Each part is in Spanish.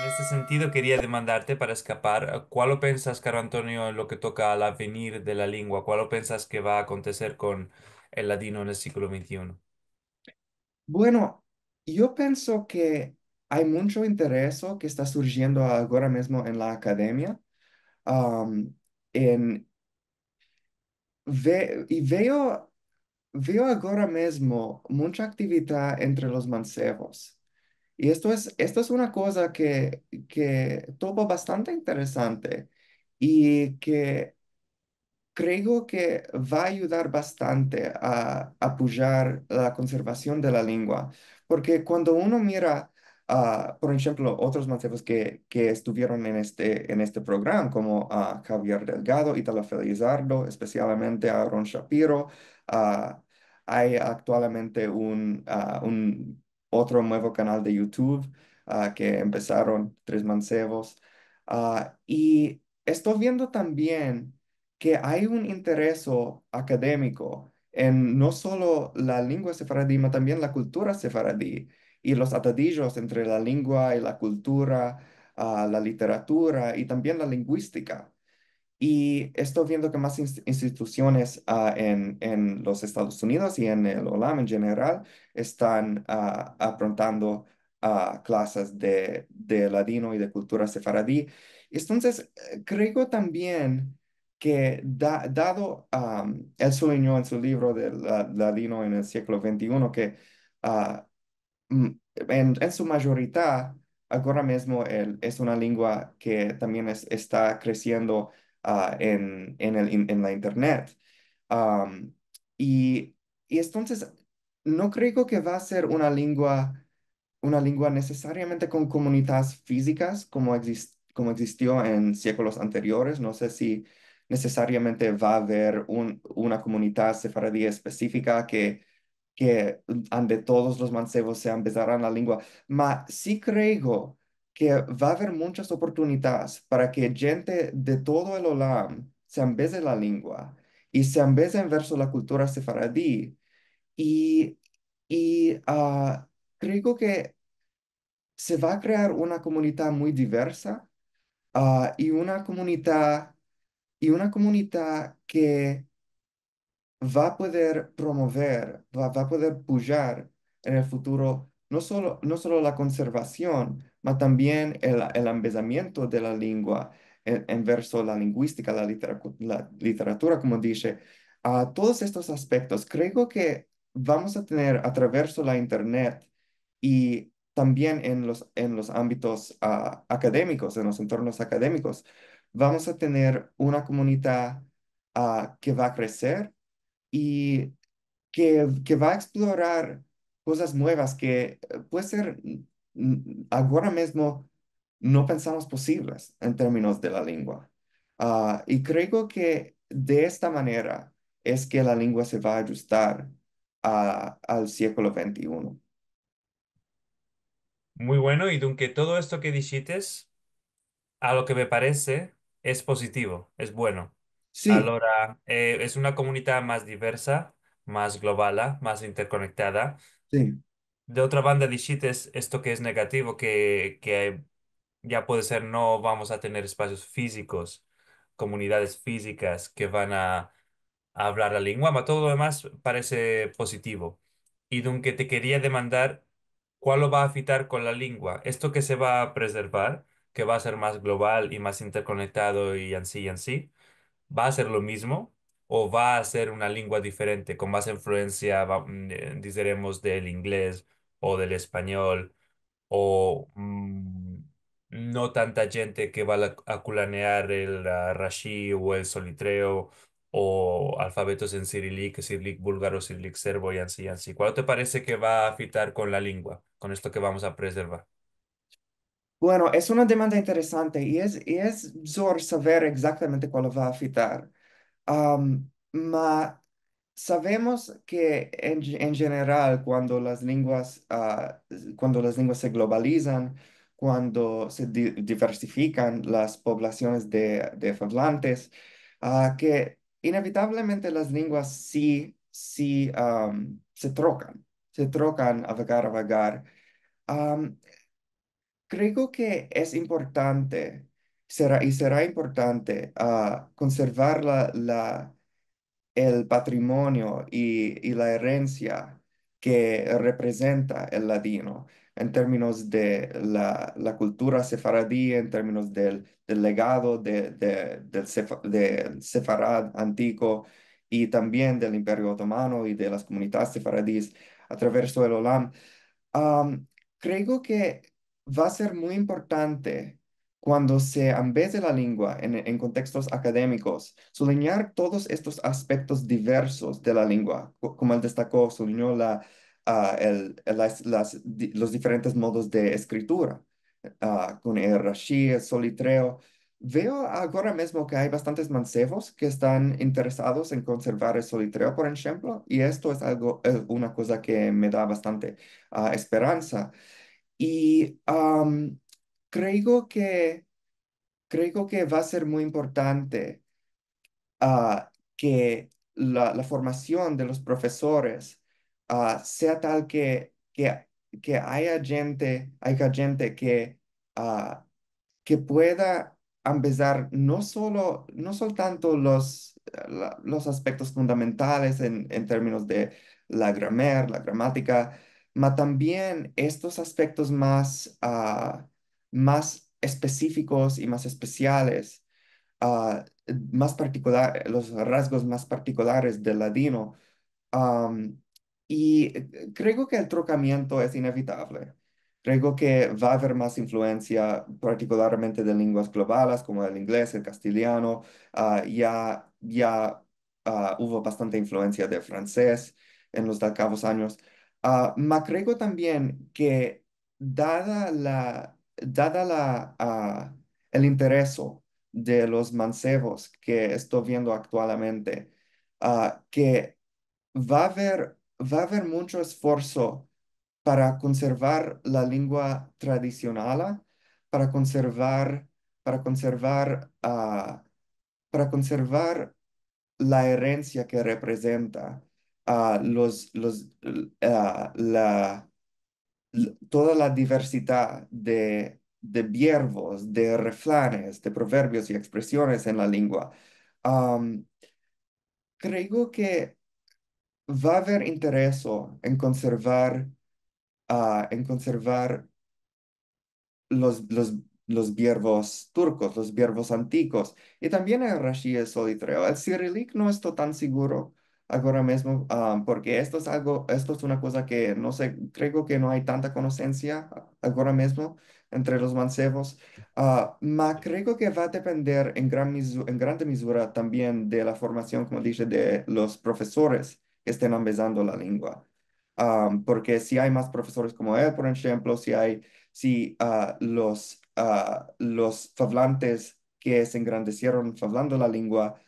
En este sentido, quería demandarte para escapar, ¿cuál lo pensas, caro Antonio, en lo que toca al avenir de la lengua? ¿Cuál lo pensas que va a acontecer con el ladino en el siglo XXI? Bueno, yo pienso que hay mucho interés que está surgiendo ahora mismo en la academia. am, en, y veo ahora mismo mucha actividad entre los mancebos. Y esto es una cosa que topo bastante interesante y que creo que va a ayudar bastante a apoyar la conservación de la lengua, porque cuando uno mira, por ejemplo, otros mancebos que estuvieron en este programa, como Javier Delgado, Italo Felizardo, especialmente a Aaron Shapiro, ah, hay actualmente un otro nuevo canal de YouTube que empezaron tres mancebos, y estoy viendo también que hay un interés académico en no solo la lengua sefaradí, sino también la cultura sefaradí y los atadillos entre la lengua y la cultura, la literatura y también la lingüística. Y estoy viendo que más instituciones en los Estados Unidos y en el OLAM en general están aprontando clases de ladino y de cultura sefaradí. Entonces, creo también que dado, él sueño en su libro de ladino en el siglo XXI, que ah, mm, en su mayoría, ahora mismo es una lengua que también está creciendo en la Internet. Am, y, y entonces, no creo que va a ser una lengua necesariamente con comunidades físicas como existió en siglos anteriores. No sé si necesariamente va a haber una comunidad sefaradí específica que ande todos los mancebos se empezarán la lengua, mas sí creo que va a haber muchas oportunidades para que gente de todo el Olam se embese la lengua y se embese en verso la cultura sefaradí y, y creo que se va a crear una comunidad muy diversa, y una comunidad que va a poder promover, va a poder apoyar en el futuro no solo la conservación, mas también el embellecimiento de la lengua en verso la lingüística, la literatura, como dice, a todos estos aspectos. Creo que vamos a tener a través de la Internet y también en los ámbitos académicos, en los entornos académicos, vamos a tener una comunidad que va a crecer y que va a explorar cosas nuevas que puede ser ahora mismo no pensamos posibles en términos de la lengua. Y creo que de esta manera es que la lengua se va a ajustar al siglo XXI. Muy bueno, y aunque todo esto que dijiste, a lo que me parece, es positivo, es bueno. Sí, Ahora, es una comunidad más diversa, más global, más interconectada. sí. De otra banda, dijiste esto que es negativo, que ya puede ser no vamos a tener espacios físicos, comunidades físicas que van a hablar la lengua, pero todo lo demás parece positivo. Y aunque te quería demandar, ¿cuál lo va a afitar con la lengua? Esto que se va a preservar, que va a ser más global y más interconectado y así, ¿va a ser lo mismo o va a ser una lengua diferente con más influencia, diremos, del inglés o del español? O no tanta gente que va a culanear el rashi o el solitreo o alfabetos en cirílic búlgaro, cirílic serbo y así, así. ¿Cuál te parece que va a afitar con la lengua, con esto que vamos a preservar? Bueno, es una demanda interesante y es zor saber exactamente cuál va a fitar. Ma sabemos que en general cuando las lenguas se globalizan, cuando se diversifican las poblaciones de hablantes, que inevitablemente las lenguas sí se trocan a vagar a vagar. creo que es importante, será importante conservar el patrimonio y la herencia que representa el ladino en términos de la cultura sefaradí, en términos del legado del sefarad antiguo y también del Imperio Otomano y de las comunidades sefaradíes a través del Olam. Am, Creo que va a ser muy importante cuando se ambese la lengua en contextos académicos, subrayar todos estos aspectos diversos de la lengua, como él destacó, subrayó los diferentes modos de escritura, con el rashi, el solitreo. Veo ahora mismo que hay bastantes mancebos que están interesados en conservar el solitreo, por ejemplo, y esto es una cosa que me da bastante esperanza. Y creo que, creo que va a ser muy importante que la formación de los profesores sea tal que haya gente ah, que pueda empezar no solo tanto los aspectos fundamentales en términos de la gramática, mas también estos aspectos más específicos y más especiales, más particular, los rasgos más particulares del ladino. Am, Creo que el trocamiento es inevitable. Creo que va a haber más influencia, particularmente de lenguas globales como el inglés, el castellano. Ya hubo bastante influencia de francés en los últimos años. Creo también que el interés de los mancebos que estoy viendo actualmente, que va a haber mucho esfuerzo para conservar la lengua tradicional, para conservar, para conservar, para conservar la herencia que representa toda la diversidad de verbos, de refranes, de proverbios y expresiones en la lengua. Am, Creo que va a haber interés en conservar los, los, los verbos turcos, los verbos antiguos, y también el rashi es solitreo. El cirílico no estoy tan seguro ahora mismo, porque esto es una cosa que no sé, creo que no hay tanta conocencia ahora mismo entre los mancebos. Creo que va a depender en grande medida también de la formación, como dije, de los profesores que estén empezando la lengua. Porque si hay más profesores como él, por ejemplo, si los hablantes que se engrandecieron hablando la lengua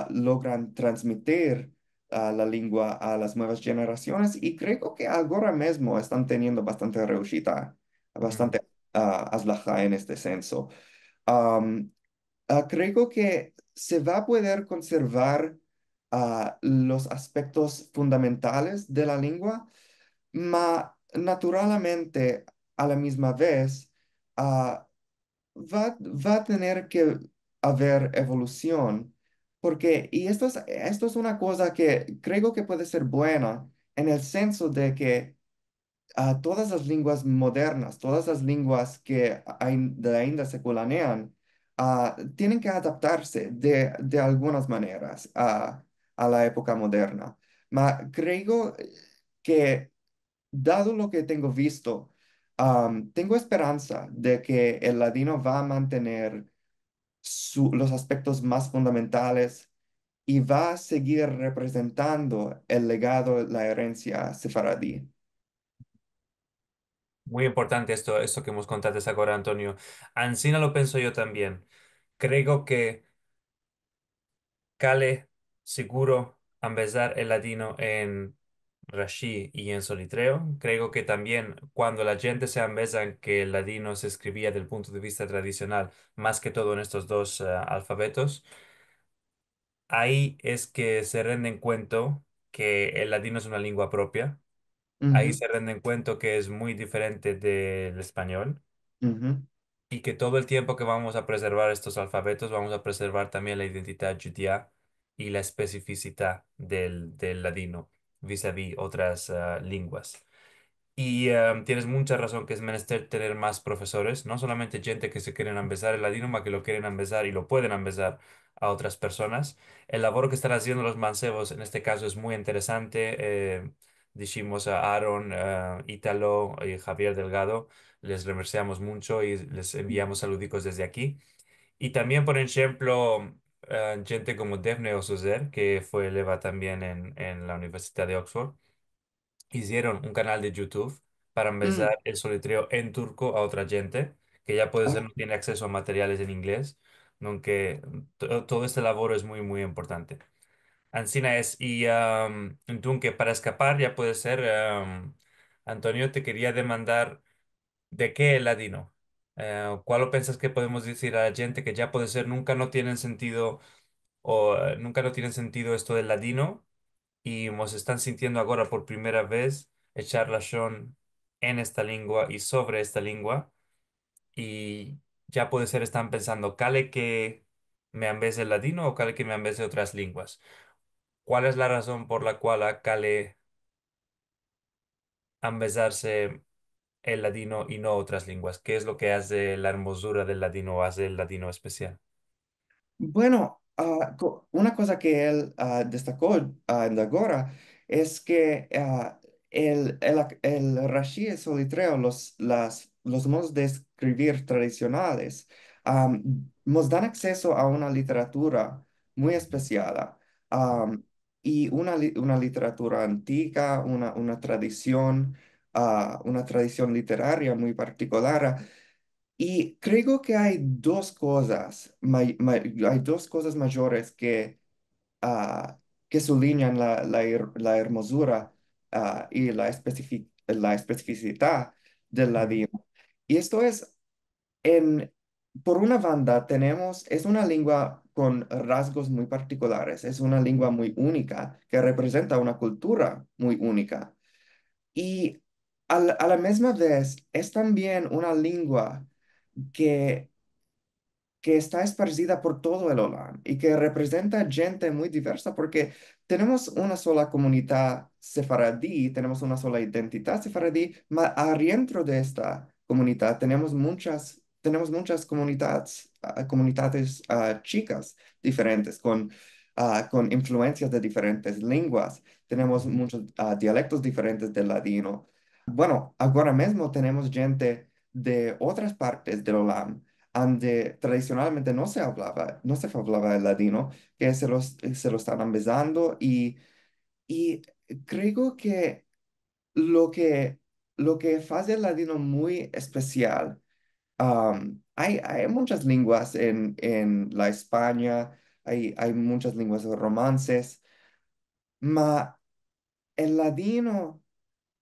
logran transmitir la lengua a las nuevas generaciones, y creo que ahora mismo están teniendo bastante reushita, Mm. bastante aslajá en este senso. Am, Creo que se va a poder conservar los aspectos fundamentales de la lengua, naturalmente, a la misma vez, ah, va a tener que haber evolución, y esto es una cosa que creo que puede ser buena en el senso de que todas las lenguas modernas, todas las lenguas que de la India se colanean, tienen que adaptarse de algunas maneras a la época moderna. Creo que, dado lo que tengo visto, tengo esperanza de que el ladino va a mantener los aspectos más fundamentales y va a seguir representando el legado, la herencia sefaradí. Muy importante esto que hemos contado ahora, Antonio. Ansina lo pienso yo también. Creo que Cale seguro empezar el ladino en Rashi y en Solitreo. Creo que también cuando la gente se ambesa en que el ladino se escribía desde el punto de vista tradicional, más que todo en estos dos alfabetos, ahí es que se renden cuenta que el ladino es una lengua propia. Ahí Ujú, se renden cuenta que es muy diferente del español. Ujú. y que todo el tiempo que vamos a preservar estos alfabetos, vamos a preservar también la identidad judía y la especificidad del ladino vis-a-vis otras lenguas. Y tienes mucha razón que es menester tener más profesores, no solamente gente que se quieren empezar el ladino, más que lo quieren empezar y lo pueden empezar a otras personas. El labor que están haciendo los mancebos en este caso es muy interesante. Dijimos a Aaron, Ítalo y Javier Delgado, les remerciamos mucho y les enviamos saludicos desde aquí. Y también, por ejemplo, gente como Defne Osozer, que fue eleva también en la Universidad de Oxford hicieron un canal de YouTube para Mm. empezar el solitreo en turco a otra gente que ya puede ser Ah, no tiene acceso a materiales en inglés, aunque todo este labor es muy, muy importante. Ancina es, y entonces para escapar ya puede ser, Antonio, te quería demandar de qué el ladino. ¿Cuál piensas que podemos decir a la gente que ya puede ser, nunca no tienen sentido o nunca no tienen sentido esto del ladino? Y nos están sintiendo ahora por primera vez echar la shon en esta lengua y sobre esta lengua y ya puede ser están pensando, ¿cale que me ambese el ladino o cale que me ambese otras lenguas? ¿Cuál es la razón por la cual a cale ambesarse el ladino y no otras lenguas? ¿Qué es lo que hace la hermosura del ladino o hace el ladino especial? bueno, una cosa que él destacó en Agora es que el Rashi, el solitreo, los modos de escribir tradicionales, nos dan acceso a una literatura muy especial, y una literatura antigua, una tradición literaria muy particular. Y creo que hay hay dos cosas mayores que sublinean la hermosura y la especificidad del Ujú, ladino. Y esto es, en, por una banda, es una lengua con rasgos muy particulares, es una lengua muy única que representa una cultura muy única. Y a la misma vez es también una lengua que, que está esparcida por todo el Olam y que representa gente muy diversa porque tenemos una sola comunidad sefaradí, tenemos una sola identidad sefaradí, pero adentro de esta comunidad tenemos muchas comunidades chicas diferentes con influencias de diferentes lenguas. Tenemos ujú, muchos dialectos diferentes del ladino. Bueno, ahora mismo tenemos gente de otras partes del Olam donde tradicionalmente no se hablaba el ladino, que se lo estaban besando y creo que lo que, lo que hace el ladino muy especial, hay muchas lenguas en la España, hay muchas lenguas romances, ma el ladino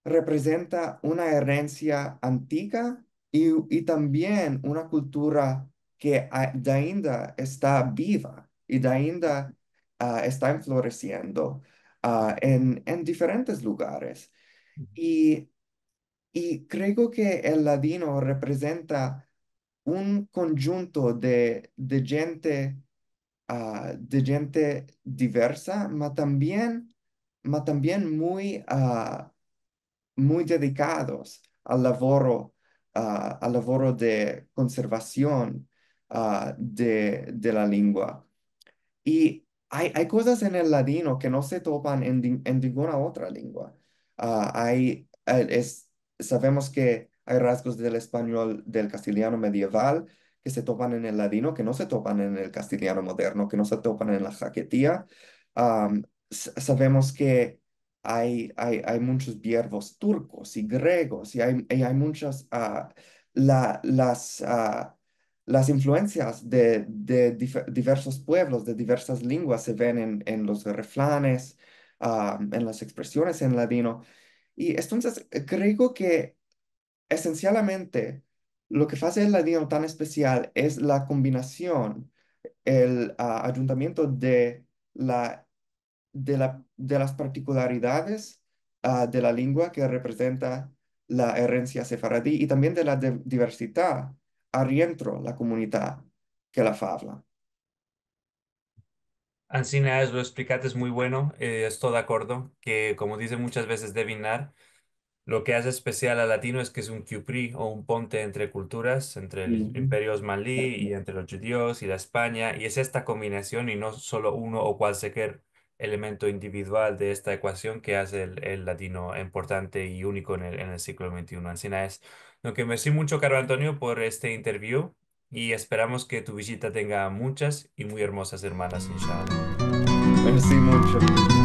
representa una herencia antigua y también una cultura que de ainda está viva y de ainda está floreciendo en diferentes lugares. Y, y creo que el ladino representa un conjunto de gente diversa, ma también muy dedicados al lavoro de conservación de la lengua. Y hay cosas en el ladino que no se topan en ninguna otra lengua. Sabemos que hay rasgos del español, del castellano medieval, que se topan en el ladino, que no se topan en el castellano moderno, que no se topan en la jaquetía. Sabemos que hay muchos verbos turcos y griegos, y hay muchas, las... las influencias de diversos pueblos, de diversas lenguas se ven en los refranes, en las expresiones en ladino. Y entonces creo que esencialmente lo que hace el ladino tan especial es la combinación, el ayuntamiento la, de las particularidades de la lengua que representa. la herencia sefaradí y también de la diversidad adentro la comunidad que la habla. Ancina, es lo explicaste, es muy bueno, estoy de acuerdo, que como dice muchas veces Devinar, lo que hace especial al latino es que es un Cupri o un ponte entre culturas, entre el Ujú. Imperio Osmanlí y entre los judíos y la España, y es esta combinación y no solo uno o cualquier elemento individual de esta ecuación que hace el latino importante y único en el siglo XXI. Así es. Lo que me mucho, caro Antonio, por este interview y esperamos que tu visita tenga muchas y muy hermosas hermanas, inshallah. Merci mucho.